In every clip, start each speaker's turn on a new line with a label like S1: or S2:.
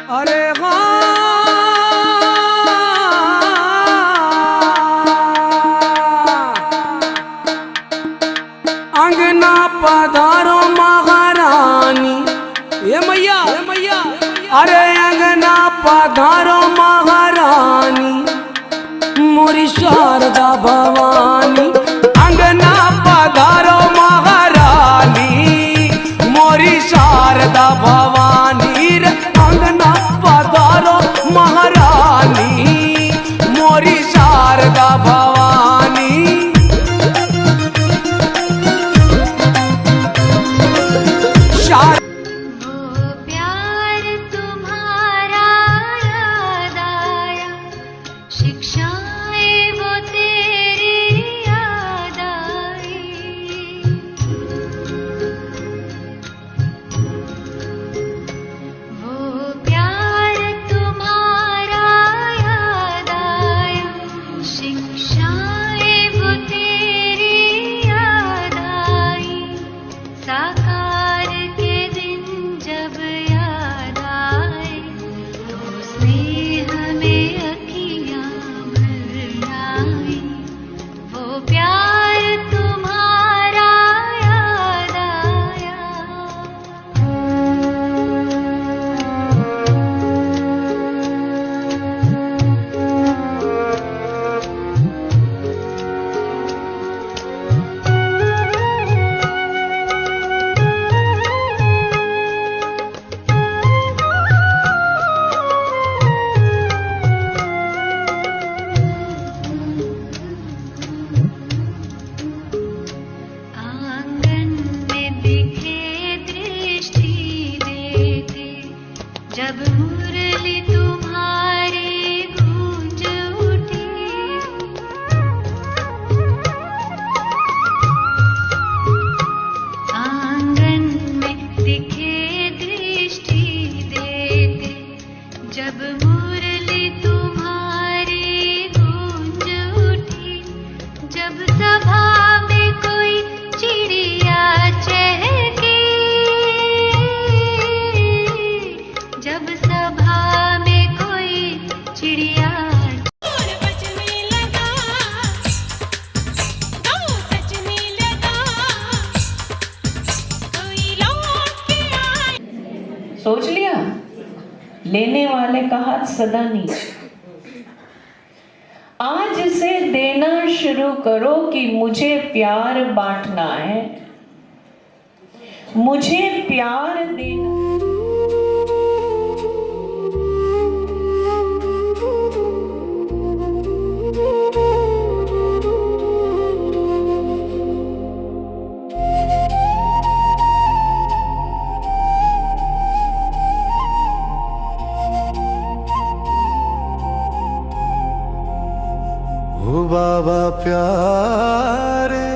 S1: अरे अंगना पधारो महारानी, ये मैया अरे अंगना पधारो महारानी, मोरी शारदा भवानी। अंगना पधारो महारानी, मोरी शारदा भवानी रे। अंगना पधारो महारानी, मोरी शारदा भवानी।
S2: जब मुरली तुम्हारी गूंज उठी, आंगन में दिखे दृष्टि देते। जब मुरली तुम्हारी गूंज उठी, जब सभा में कोई चिड़िया चहकी, जब सभा में कोई चिड़िया बजने लगा, सजने लगा, कोई लौट के आए।
S3: सोच लिया, लेने वाले का हाथ सदा नीचे। आज से देना शुरू करो कि मुझे प्यार बांटना है, मुझे प्यार देना।
S4: ओ बाबा प्यारे,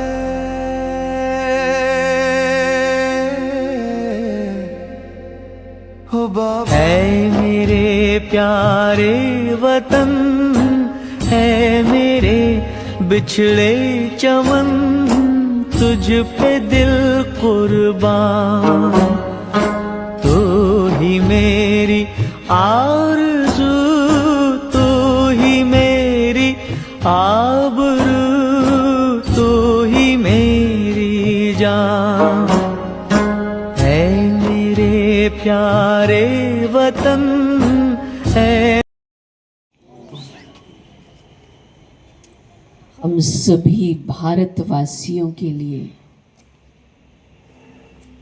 S4: ओ बाबा है मेरे प्यारे वतन, है मेरे बिछड़े चमन, तुझ पे दिल कुर्बान। तू ही मेरी आरज़ू, तू ही मेरी आबरू, तू ही मेरी जान, है मेरे प्यारे वतन है।
S3: हम सभी भारतवासियों के लिए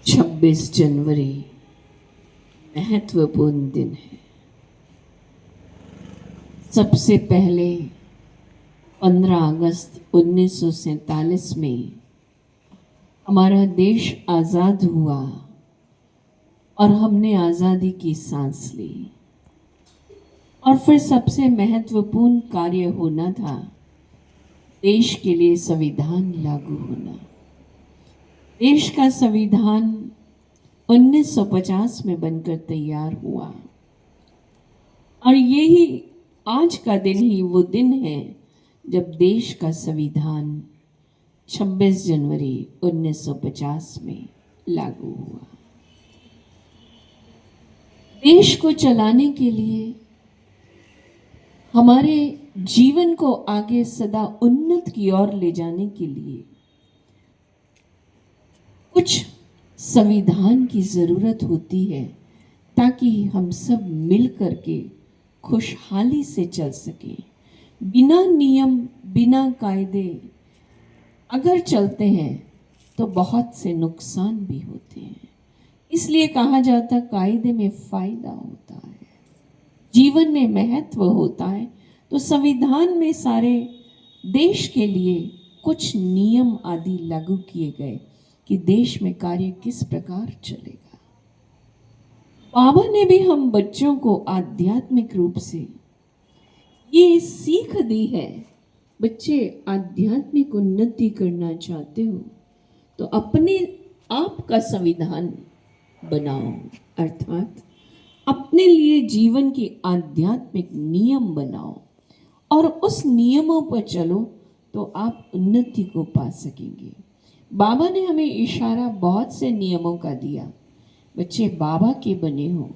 S3: 26 जनवरी महत्वपूर्ण दिन है। सबसे पहले 15 अगस्त 1947 में हमारा देश आज़ाद हुआ और हमने आज़ादी की सांस ली। और फिर सबसे महत्वपूर्ण कार्य होना था देश के लिए संविधान लागू होना। देश का संविधान 1950 में बनकर तैयार हुआ और यही आज का दिन ही वो दिन है जब देश का संविधान 26 जनवरी 1950 में लागू हुआ। देश को चलाने के लिए, हमारे जीवन को आगे सदा उन्नत की ओर ले जाने के लिए कुछ संविधान की जरूरत होती है, ताकि हम सब मिल करके खुशहाली से चल सकें। बिना नियम, बिना कायदे अगर चलते हैं तो बहुत से नुकसान भी होते हैं। इसलिए कहा जाता है कायदे में फायदा होता है, जीवन में महत्व होता है। तो संविधान में सारे देश के लिए कुछ नियम आदि लागू किए गए कि देश में कार्य किस प्रकार चलेगा। बाबा ने भी हम बच्चों को आध्यात्मिक रूप से ये सीख दी है, बच्चे आध्यात्मिक उन्नति करना चाहते हो तो अपने आप का संविधान बनाओ, अर्थात अपने लिए जीवन के आध्यात्मिक नियम बनाओ और उस नियमों पर चलो तो आप उन्नति को पा सकेंगे। बाबा ने हमें इशारा बहुत से नियमों का दिया। बच्चे बाबा के बने हो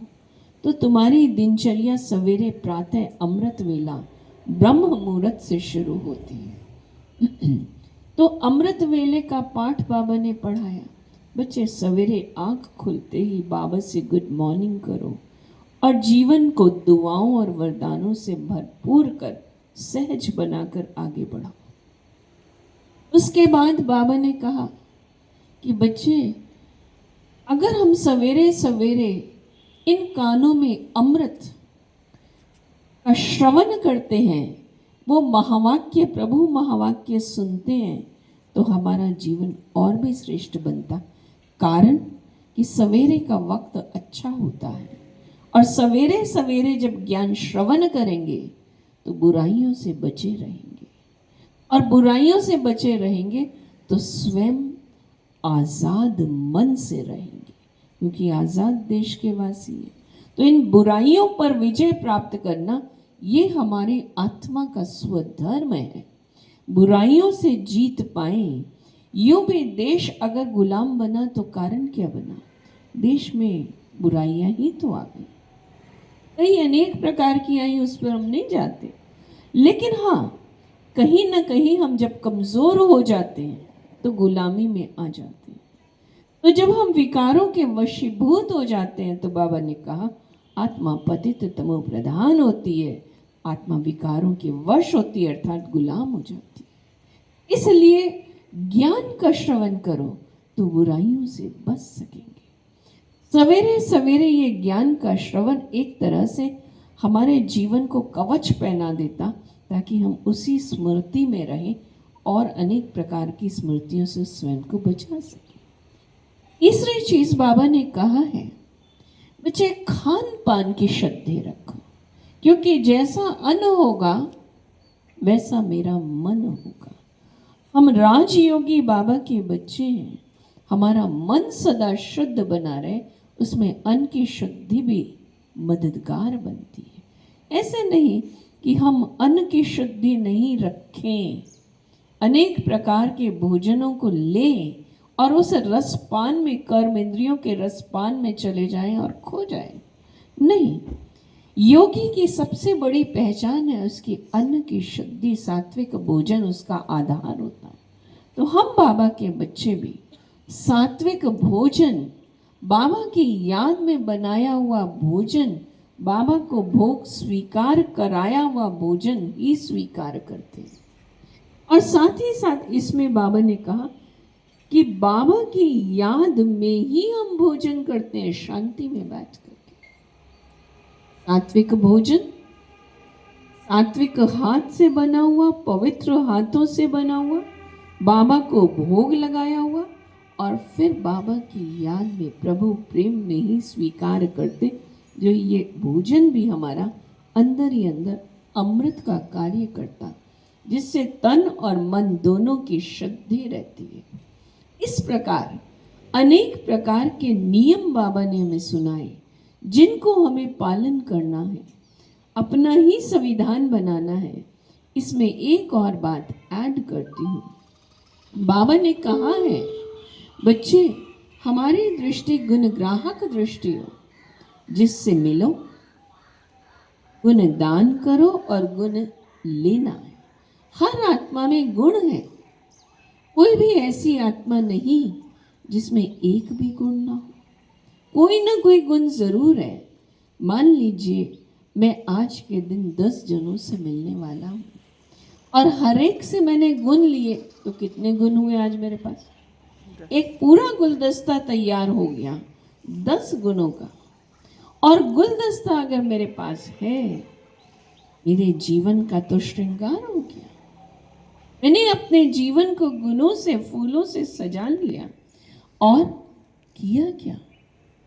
S3: तो तुम्हारी दिनचर्या सवेरे प्रातः अमृत वेला ब्रह्म मुहूर्त से शुरू होती है। तो अमृत वेले का पाठ बाबा ने पढ़ाया। बच्चे सवेरे आंख खुलते ही बाबा से गुड मॉर्निंग करो और जीवन को दुआओं और वरदानों से भरपूर कर सहज बनाकर आगे बढ़ाओ। उसके बाद बाबा ने कहा कि बच्चे अगर हम सवेरे सवेरे इन कानों में अमृत का श्रवण करते हैं, वो महावाक्य, प्रभु महावाक्य सुनते हैं, तो हमारा जीवन और भी श्रेष्ठ बनता। कारण कि सवेरे का वक्त अच्छा होता है और सवेरे सवेरे जब ज्ञान श्रवण करेंगे तो बुराइयों से बचे रहेंगे और बुराइयों से बचे रहेंगे तो स्वयं आज़ाद मन से रहेंगे, क्योंकि आज़ाद देश के वासी है। तो इन बुराइयों पर विजय प्राप्त करना ये हमारी आत्मा का स्वधर्म है। बुराइयों से जीत पाए। यूं भी देश अगर गुलाम बना तो कारण क्या बना? देश में बुराइयां ही तो आ गई, कई अनेक प्रकार की आई, उस पर हम नहीं जाते। लेकिन हाँ, कहीं ना कहीं हम जब कमज़ोर हो जाते हैं तो गुलामी में आ जाते हैं। तो जब हम विकारों के वशीभूत हो जाते हैं तो बाबा ने कहा आत्मा पतित तमो प्रधान होती है, आत्मा विकारों के वश होती है, अर्थात गुलाम हो जाती है। इसलिए ज्ञान का श्रवण करो तो बुराइयों से बच सकेंगे। सवेरे सवेरे ये ज्ञान का श्रवण एक तरह से हमारे जीवन को कवच पहना देता, ताकि हम उसी स्मृति में रहें और अनेक प्रकार की स्मृतियों से स्वयं को बचा सकें। तीसरी चीज बाबा ने कहा है, बच्चे खान पान की श्रद्धे रखो, क्योंकि जैसा अन्न होगा वैसा मेरा मन होगा। हम राजयोगी बाबा के बच्चे हैं, हमारा मन सदा शुद्ध बना रहे, उसमें अन्न की शुद्धि भी मददगार बनती है। ऐसे नहीं कि हम अन्न की शुद्धि नहीं रखें, अनेक प्रकार के भोजनों को लें और उस रसपान में, कर्म इंद्रियों के रसपान में चले जाएं और खो जाएं। नहीं, योगी की सबसे बड़ी पहचान है उसकी अन्न की शुद्धि, सात्विक भोजन उसका आधार होता है। तो हम बाबा के बच्चे भी सात्विक भोजन, बाबा की याद में बनाया हुआ भोजन, बाबा को भोग स्वीकार कराया हुआ भोजन ही स्वीकार करते हैं। और साथ ही साथ इसमें बाबा ने कहा कि बाबा की याद में ही हम भोजन करते हैं, शांति में बैठ करके। सात्विक भोजन, सात्विक हाथ से बना हुआ, पवित्र हाथों से बना हुआ, बाबा को भोग लगाया हुआ, और फिर बाबा की याद में, प्रभु प्रेम में ही स्वीकार करते, जो ये भोजन भी हमारा अंदर ही अंदर अमृत का कार्य करता, जिससे तन और मन दोनों की शुद्धि रहती है। इस प्रकार अनेक प्रकार के नियम बाबा ने हमें सुनाए, जिनको हमें पालन करना है, अपना ही संविधान बनाना है। इसमें एक और बात ऐड करती हूँ। बाबा ने कहा है, बच्चे हमारी दृष्टि गुणग्राहक दृष्टि हो, जिससे मिलो, गुण दान करो और गुण लेना है। हर आत्मा में गुण है, कोई भी ऐसी आत्मा नहीं जिसमें एक भी गुण ना हो। कोई ना कोई गुण जरूर है। मान लीजिए मैं आज के दिन 10 जनों से मिलने वाला हूँ और हर एक से मैंने गुण लिए, तो कितने गुण हुए आज मेरे पास? एक पूरा गुलदस्ता तैयार हो गया 10 गुणों का। और गुलदस्ता अगर मेरे पास है, मेरे जीवन का तो श्रृंगार हो गया। मैंने अपने जीवन को गुणों से, फूलों से सजा लिया। और किया क्या?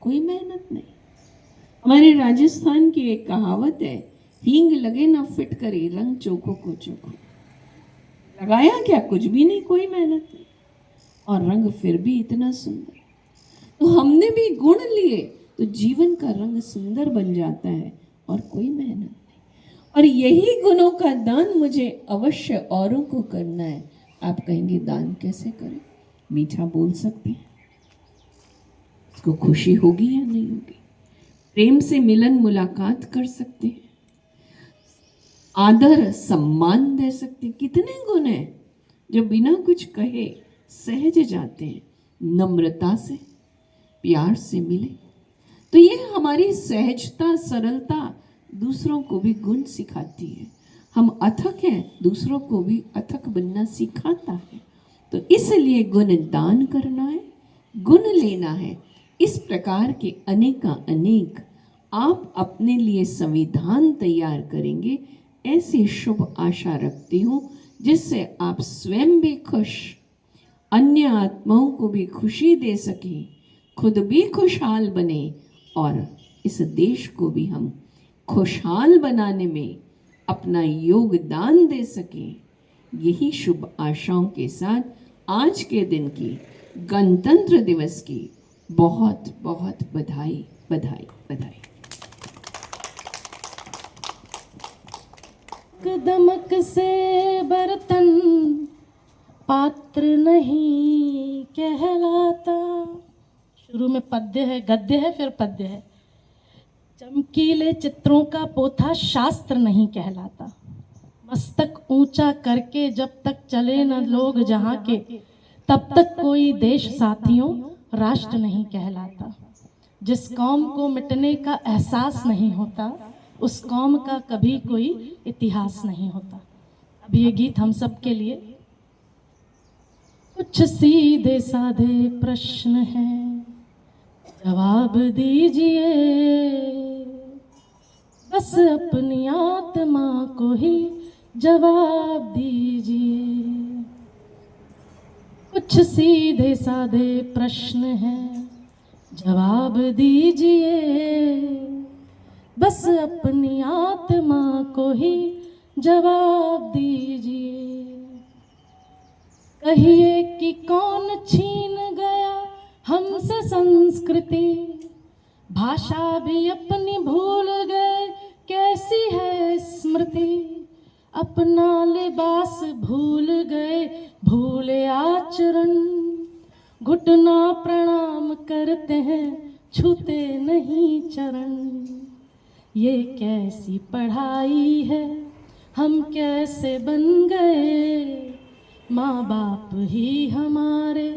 S3: कोई मेहनत नहीं। हमारे राजस्थान की एक कहावत है, हींग लगे ना फिट करे, रंग चोखो को चोखो। लगाया क्या? कुछ भी नहीं, कोई मेहनत नहीं, और रंग फिर भी इतना सुंदर। तो हमने भी गुण लिए तो जीवन का रंग सुंदर बन जाता है और कोई मेहनत नहीं। और यही गुणों का दान मुझे अवश्य औरों को करना है। आप कहेंगे दान कैसे करें? मीठा बोल सकते हैं, उसको खुशी होगी या नहीं होगी? प्रेम से मिलन मुलाकात कर सकते हैं, आदर सम्मान दे सकते हैं। कितने गुण हैं जो बिना कुछ कहे सहज जाते हैं, नम्रता से, प्यार से मिले। तो ये हमारी सहजता, सरलता दूसरों को भी गुण सिखाती है। हम अथक हैं, दूसरों को भी अथक बनना सिखाता है। तो इसलिए गुण दान करना है, गुण लेना है। इस प्रकार के अनेक आप अपने लिए संविधान तैयार करेंगे, ऐसी शुभ आशा रखती हूँ, जिससे आप स्वयं भी खुश, अन्य आत्माओं को भी खुशी दे सकें, खुद भी खुशहाल बने और इस देश को भी हम खुशहाल बनाने में अपना योगदान दे सकें। यही शुभ आशाओं के साथ आज के दिन की गणतंत्र दिवस की बहुत बहुत बधाई बधाई बधाई।
S5: दमक से बर्तन पात्र नहीं कहलाता। शुरू में पद्य है, गद्य है, फिर पद्य है। चमकीले चित्रों का पोथा शास्त्र नहीं कहलाता। मस्तक ऊंचा करके जब तक चले न लोग जहाँ के, तब तक कोई देश साथियों राष्ट्र नहीं कहलाता। जिस कौम को मिटने का एहसास नहीं होता, उस कौम का कभी कोई इतिहास नहीं होता। अब ये गीत हम सब के लिए। कुछ सीधे साधे प्रश्न हैं, जवाब दीजिए, बस अपनी आत्मा को ही जवाब दीजिए। कुछ सीधे साधे प्रश्न हैं, जवाब दीजिए, बस अपनी आत्मा को ही जवाब दीजिए। कहिए कि कौन छीन गया हमसे संस्कृति, भाषा भी अपनी भूल गए, कैसी है स्मृति। अपना लिबास भूल गए, भूले आचरण, घुटना प्रणाम करते हैं, छूते नहीं चरण। ये कैसी पढ़ाई है, हम कैसे बन गए, माँ बाप ही हमारे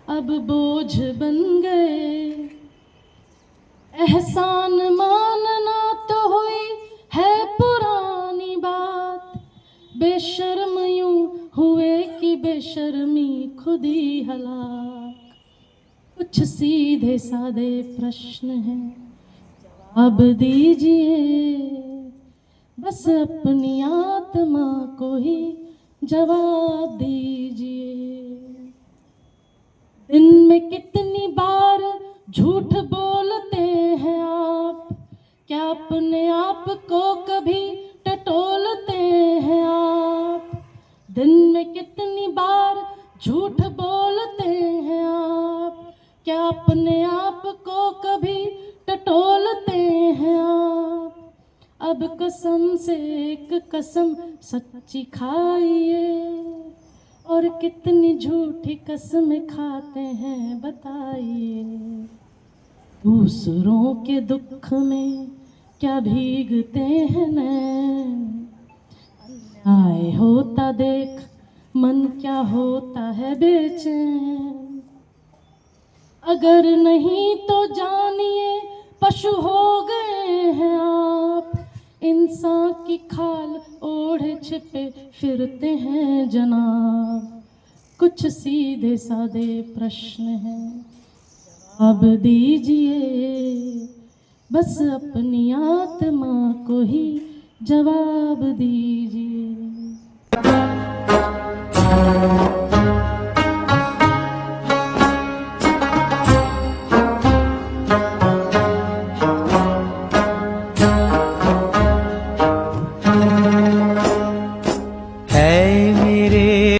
S5: अब बोझ बन गए। एहसान मानना तो हुई है पुरानी बात, बेशर्म यूं हुए कि बेशर्मी खुद ही हलाक। कुछ सीधे साधे प्रश्न हैं, जवाब दीजिए, बस अपनी आत्मा को ही जवाब दीजिए। दिन में कितनी बार झूठ बोलते हैं आप, क्या अपने आप को कभी टटोलते हैं आप। दिन में कितनी बार झूठ बोलते हैं आप, क्या अपने आप को कभी टटोलते हैं आप। अब कसम से एक कसम सच्ची खाइए, और कितनी झूठी कसमें खाते हैं बताइए। दूसरों के दुख में क्या भीगते हैं नैन, अन्याय होता देख मन क्या होता है बेचैन। अगर नहीं तो जानिए पशु हो गए हैं आप, इंसान की खाल ओढ़े छिपे फिरते हैं जनाब। कुछ सीधे सादे प्रश्न हैं, अब दीजिए बस अपनी आत्मा को ही जवाब दीजिए।